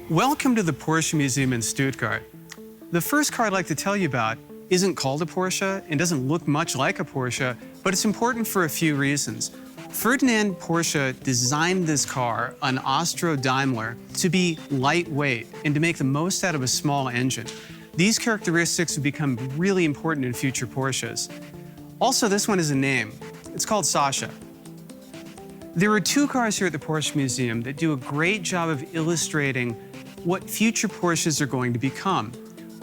Welcome to the Porsche Museum in Stuttgart. The first car I'd like to tell you about isn't called a Porsche and doesn't look much like a Porsche, but it's important for a few reasons. Ferdinand Porsche designed this car, an Austro-Daimler, to be lightweight and to make the most out of a small engine. These characteristics would become really important in future Porsches. Also, this one is a name. It's called Sasha. There are two cars here at the Porsche Museum that do a great job of illustrating what future Porsches are going to become.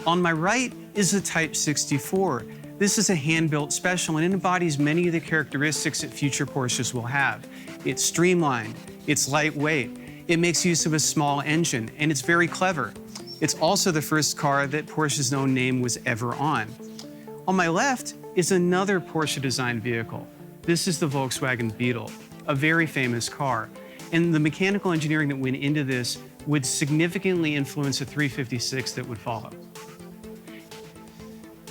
On my right is the Type 64. This is a hand-built special, and it embodies many of the characteristics that future Porsches will have. It's streamlined, it's lightweight, it makes use of a small engine, and it's very clever. It's also the first car that Porsche's own name was ever on. On my left is another Porsche-designed vehicle. This is the Volkswagen Beetle, a very famous car. And the mechanical engineering that went into this would significantly influence a 356 that would follow.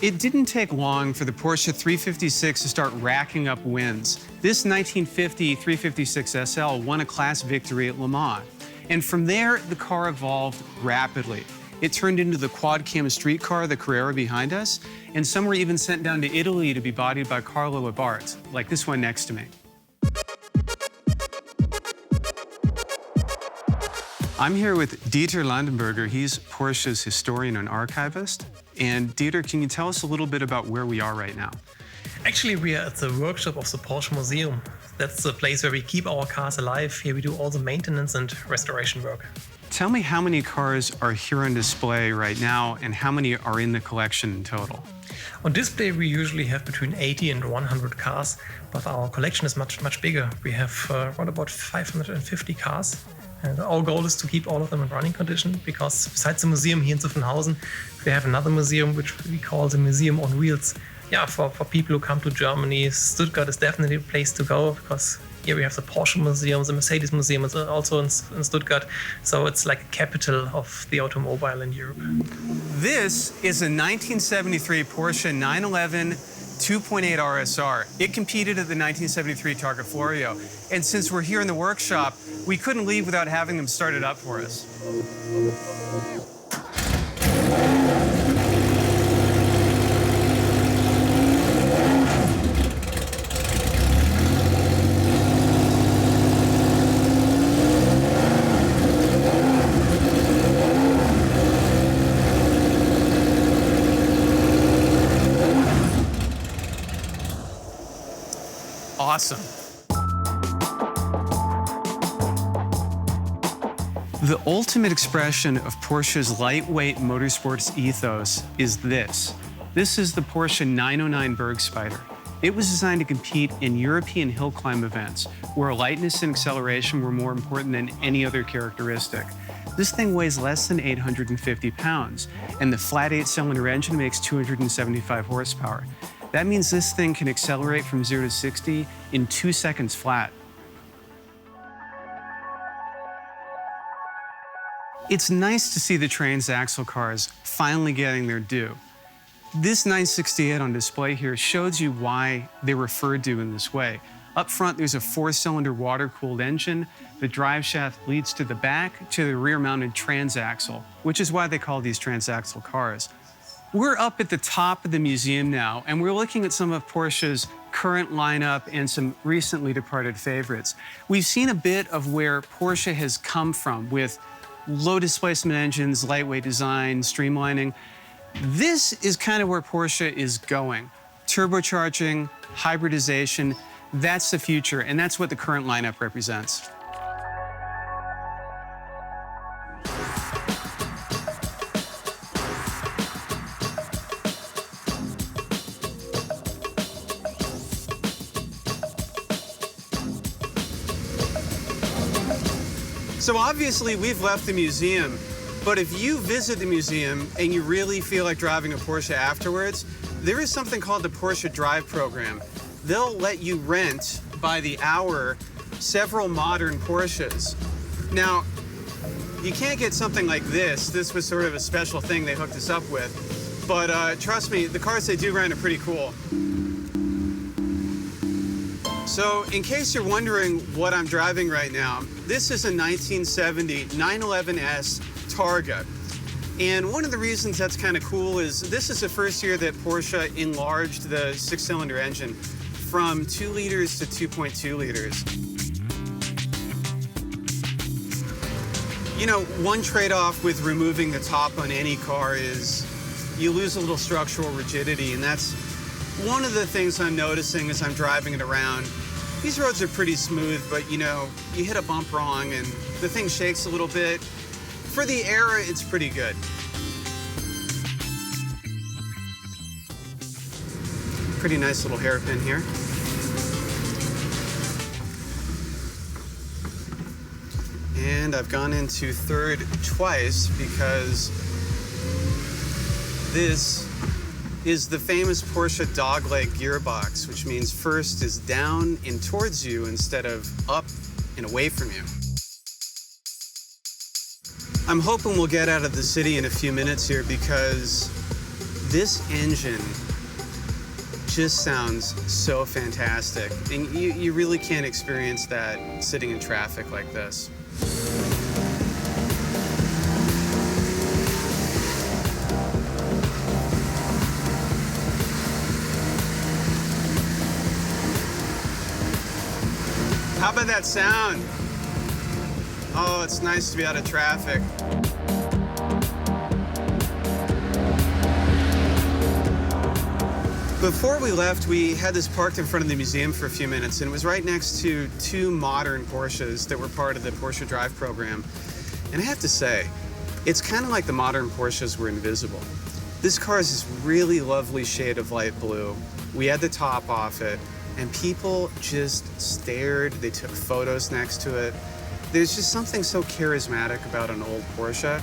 It didn't take long for the Porsche 356 to start racking up wins. This 1950 356 SL won a class victory at Le Mans. And from there, the car evolved rapidly. It turned into the quad-cam street car, the Carrera behind us, and some were even sent down to Italy to be bodied by Carlo Abarth, like this one next to me. I'm here with Dieter Landenberger. He's Porsche's historian and archivist. And Dieter, can you tell us a little bit about where we are right now? Actually, we are at the workshop of the Porsche Museum. That's the place where we keep our cars alive. Here we do all the maintenance and restoration work. Tell me how many cars are here on display right now and how many are in the collection in total? On display, we usually have between 80 and 100 cars, but our collection is much bigger. We have around about 550 cars. And our goal is to keep all of them in running condition, because besides the museum here in Zuffenhausen, we have another museum which we call the Museum on Wheels. Yeah, for people who come to Germany, Stuttgart is definitely a place to go, because here we have the Porsche Museum, the Mercedes Museum is also in Stuttgart. So it's like a capital of the automobile in Europe. This is a 1973 Porsche 911 2.8 RSR. It competed at the 1973 Targa Florio. And since we're here in the workshop, we couldn't leave without having them start it up for us. Awesome. The ultimate expression of Porsche's lightweight motorsports ethos is this. This is the Porsche 909 Burg Spyder. It was designed to compete in European hill climb events, where lightness and acceleration were more important than any other characteristic. This thing weighs less than 850 pounds, and the flat 8-cylinder engine makes 275 horsepower. That means this thing can accelerate from 0 to 60 in 2 seconds flat. It's nice to see the Transaxle cars finally getting their due. This 968 on display here shows you why they're referred to in this way. Up front, there's a 4-cylinder water-cooled engine. The drive shaft leads to the back to the rear-mounted transaxle, which is why they call these Transaxle cars. We're up at the top of the museum now, and we're looking at some of Porsche's current lineup and some recently departed favorites. We've seen a bit of where Porsche has come from with low displacement engines, lightweight design, streamlining. This is kind of where Porsche is going. Turbocharging, hybridization, that's the future, and that's what the current lineup represents. So obviously we've left the museum, but if you visit the museum and you really feel like driving a Porsche afterwards, there is something called the Porsche Drive program. They'll let you rent by the hour several modern Porsches. Now, you can't get something like this. This was sort of a special thing they hooked us up with. But trust me, the cars they do rent are pretty cool. So in case you're wondering what I'm driving right now, this is a 1970 911S Targa. And one of the reasons that's kind of cool is this is the first year that Porsche enlarged the six-cylinder engine from 2 liters to 2.2 liters. You know, one trade-off with removing the top on any car is you lose a little structural rigidity, and that's one of the things I'm noticing as I'm driving it around. These roads are pretty smooth, but you know, you hit a bump wrong and the thing shakes a little bit. For the era, it's pretty good. Pretty nice little hairpin here. And I've gone into third twice because this is the famous Porsche dogleg gearbox, which means first is down and towards you instead of up and away from you. I'm hoping we'll get out of the city in a few minutes here because this engine just sounds so fantastic. And you really can't experience that sitting in traffic like this. How about that sound? Oh, it's nice to be out of traffic. Before we left, we had this parked in front of the museum for a few minutes, and it was right next to 2 modern Porsches that were part of the Porsche Drive program. And I have to say, it's kind of like the modern Porsches were invisible. This car is this really lovely shade of light blue. We had the top off it, and people just stared. They took photos next to it. There's just something so charismatic about an old Porsche.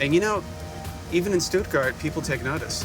And you know, even in Stuttgart, people take notice.